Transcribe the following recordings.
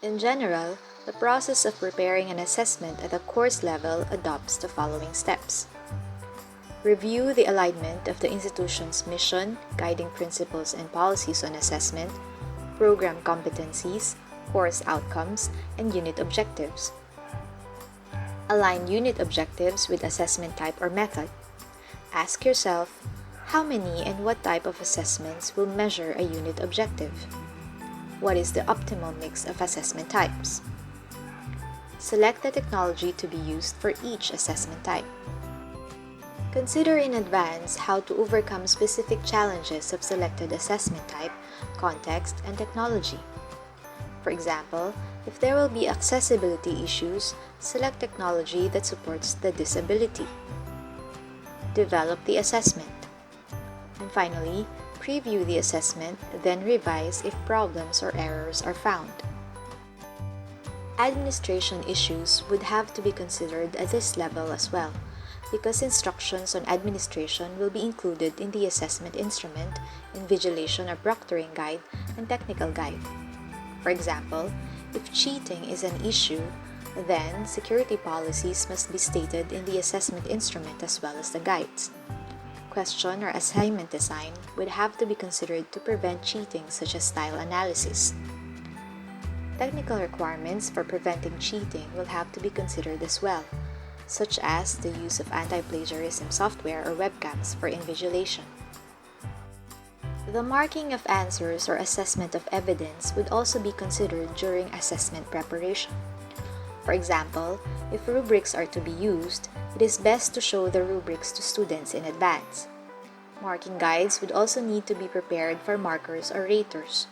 In general, the process of preparing an assessment at a course level adopts the following steps. Review the alignment of the institution's mission, guiding principles and policies on assessment, program competencies, course outcomes, and unit objectives. Align unit objectives with assessment type or method. Ask yourself, how many and what type of assessments will measure a unit objective? What is the optimal mix of assessment types? Select the technology to be used for each assessment type. Consider in advance how to overcome specific challenges of selected assessment type, context, and technology. For example, if there will be accessibility issues, select technology that supports the disability. Develop the assessment. And finally, preview the assessment, then revise if problems or errors are found. Administration issues would have to be considered at this level as well, because instructions on administration will be included in the assessment instrument, invigilation or proctoring guide, and technical guide. For example, if cheating is an issue, then security policies must be stated in the assessment instrument as well as the guides. Question or assignment design would have to be considered to prevent cheating, such as style analysis. Technical requirements for preventing cheating will have to be considered as well, such as the use of anti-plagiarism software or webcams for invigilation. The marking of answers or assessment of evidence would also be considered during assessment preparation. For example, if rubrics are to be used, it is best to show the rubrics to students in advance. Marking guides would also need to be prepared for markers or raters.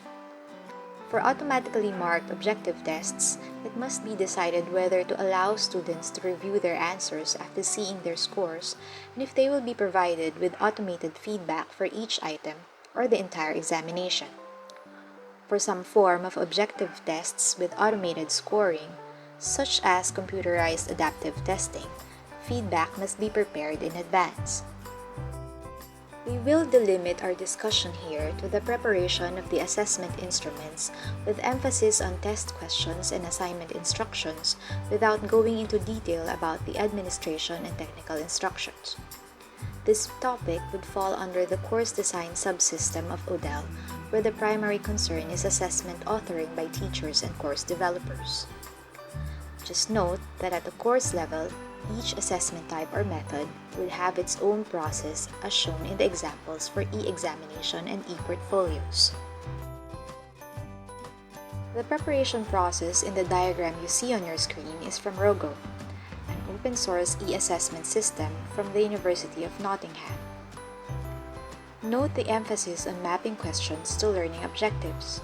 For automatically marked objective tests, it must be decided whether to allow students to review their answers after seeing their scores and if they will be provided with automated feedback for each item or the entire examination. For some form of objective tests with automated scoring, such as computerized adaptive testing, feedback must be prepared in advance. We will delimit our discussion here to the preparation of the assessment instruments with emphasis on test questions and assignment instructions without going into detail about the administration and technical instructions. This topic would fall under the course design subsystem of ODeL, where the primary concern is assessment authoring by teachers and course developers. Just note that at the course level, each assessment type or method will have its own process as shown in the examples for e-examination and e-portfolios. The preparation process in the diagram you see on your screen is from Rogo, an open-source e-assessment system from the University of Nottingham. Note the emphasis on mapping questions to learning objectives.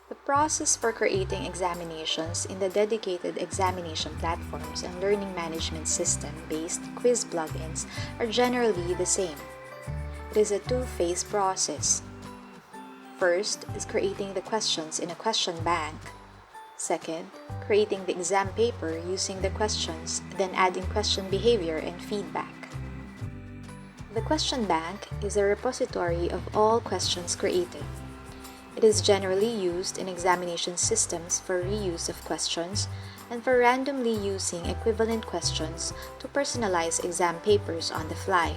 The process for creating examinations in the dedicated examination platforms and learning management system-based quiz plugins are generally the same. It is a two-phase process. First is creating the questions in a question bank. Second, creating the exam paper using the questions, then adding question behavior and feedback. The question bank is a repository of all questions created. It is generally used in examination systems for reuse of questions and for randomly using equivalent questions to personalize exam papers on the fly.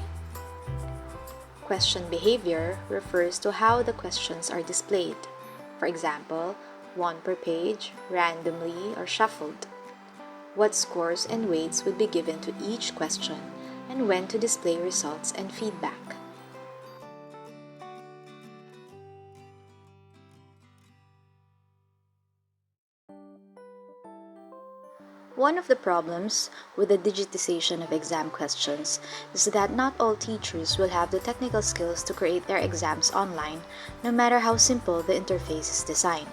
Question behavior refers to how the questions are displayed. For example, one per page, randomly, or shuffled. What scores and weights would be given to each question, and when to display results and feedback. One of the problems with the digitization of exam questions is that not all teachers will have the technical skills to create their exams online, no matter how simple the interface is designed.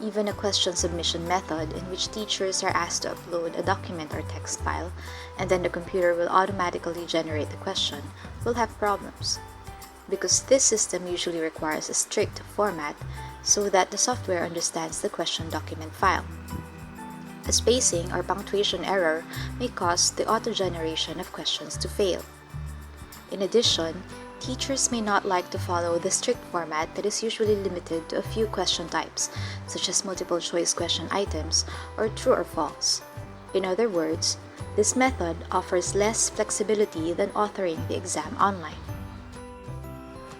Even a question submission method in which teachers are asked to upload a document or text file, and then the computer will automatically generate the question, will have problems. Because this system usually requires a strict format so that the software understands the question document file. A spacing or punctuation error may cause the auto-generation of questions to fail. In addition, teachers may not like to follow the strict format that is usually limited to a few question types, such as multiple choice question items or true or false. In other words, this method offers less flexibility than authoring the exam online.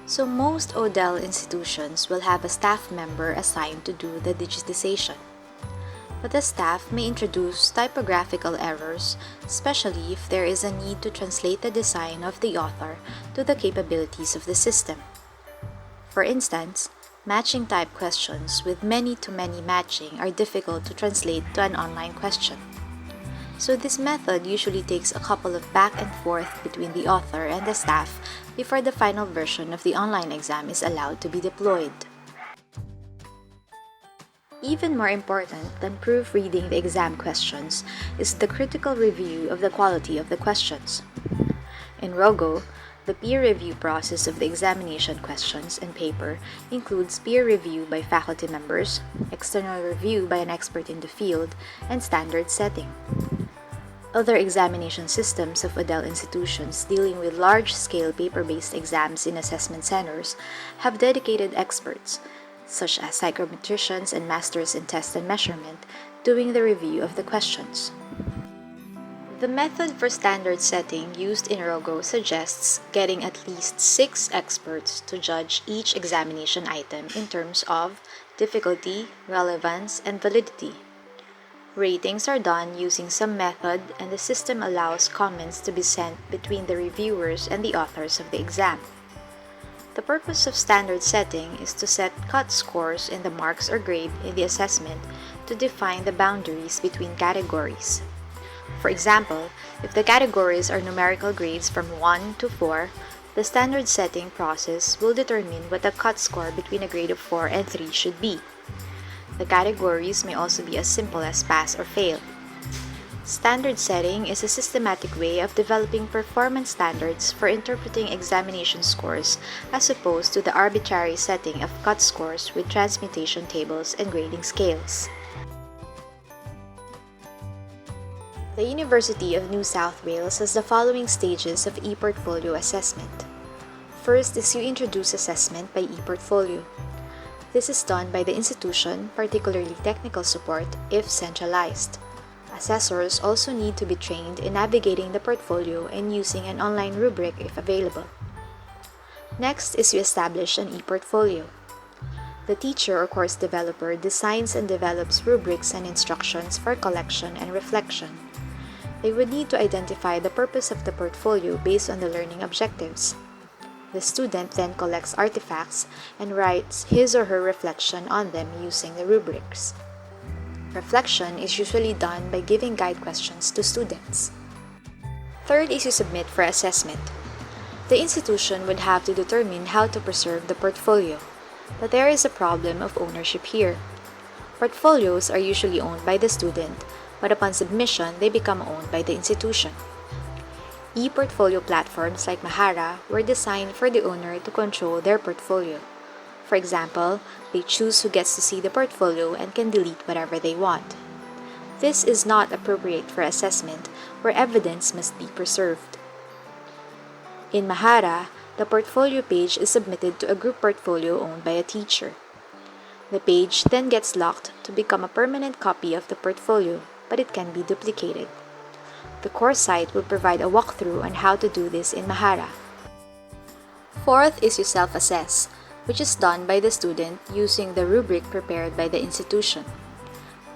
So most ODeL institutions will have a staff member assigned to do the digitization. But the staff may introduce typographical errors, especially if there is a need to translate the design of the author to the capabilities of the system. For instance, matching type questions with many-to-many matching are difficult to translate to an online question. So this method usually takes a couple of back and forth between the author and the staff before the final version of the online exam is allowed to be deployed. Even more important than proofreading the exam questions is the critical review of the quality of the questions. In Rogo, the peer review process of the examination questions and paper includes peer review by faculty members, external review by an expert in the field, and standard setting. Other examination systems of ODeL institutions dealing with large-scale paper-based exams in assessment centers have dedicated experts, such as psychometricians and masters in test and measurement, doing the review of the questions. The method for standard setting used in Rogo suggests getting at least 6 experts to judge each examination item in terms of difficulty, relevance, and validity. Ratings are done using some method, and the system allows comments to be sent between the reviewers and the authors of the exam. The purpose of standard setting is to set cut scores in the marks or grade in the assessment to define the boundaries between categories. For example, if the categories are numerical grades from 1 to 4, the standard setting process will determine what the cut score between a grade of 4 and 3 should be. The categories may also be as simple as pass or fail. Standard setting is a systematic way of developing performance standards for interpreting examination scores as opposed to the arbitrary setting of cut scores with transmutation tables and grading scales. The University of New South Wales has the following stages of e-portfolio assessment. First is you introduce assessment by e-portfolio. This is done by the institution, particularly technical support, if centralized. Assessors also need to be trained in navigating the portfolio and using an online rubric if available. Next is you establish an e-portfolio. The teacher or course developer designs and develops rubrics and instructions for collection and reflection. They would need to identify the purpose of the portfolio based on the learning objectives. The student then collects artifacts and writes his or her reflection on them using the rubrics. Reflection is usually done by giving guide questions to students. Third is you submit for assessment. The institution would have to determine how to preserve the portfolio, but there is a problem of ownership here. Portfolios are usually owned by the student, but upon submission, they become owned by the institution. E-portfolio platforms like Mahara were designed for the owner to control their portfolio. For example, they choose who gets to see the portfolio and can delete whatever they want. This is not appropriate for assessment, where evidence must be preserved. In Mahara, the portfolio page is submitted to a group portfolio owned by a teacher. The page then gets locked to become a permanent copy of the portfolio, but it can be duplicated. The course site will provide a walkthrough on how to do this in Mahara. Fourth is you self-assess, which is done by the student using the rubric prepared by the institution.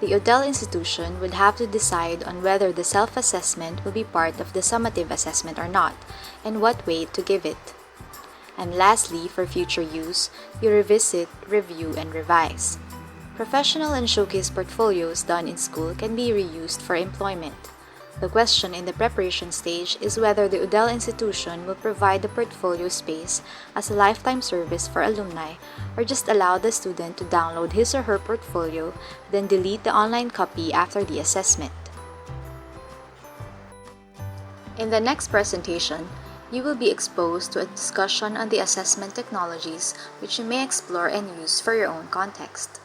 The ODeL institution would have to decide on whether the self-assessment will be part of the summative assessment or not, and what weight to give it. And lastly, for future use, you revisit, review, and revise. Professional and showcase portfolios done in school can be reused for employment. The question in the preparation stage is whether the ODeL institution will provide the portfolio space as a lifetime service for alumni or just allow the student to download his or her portfolio, then delete the online copy after the assessment. In the next presentation, you will be exposed to a discussion on the assessment technologies which you may explore and use for your own context.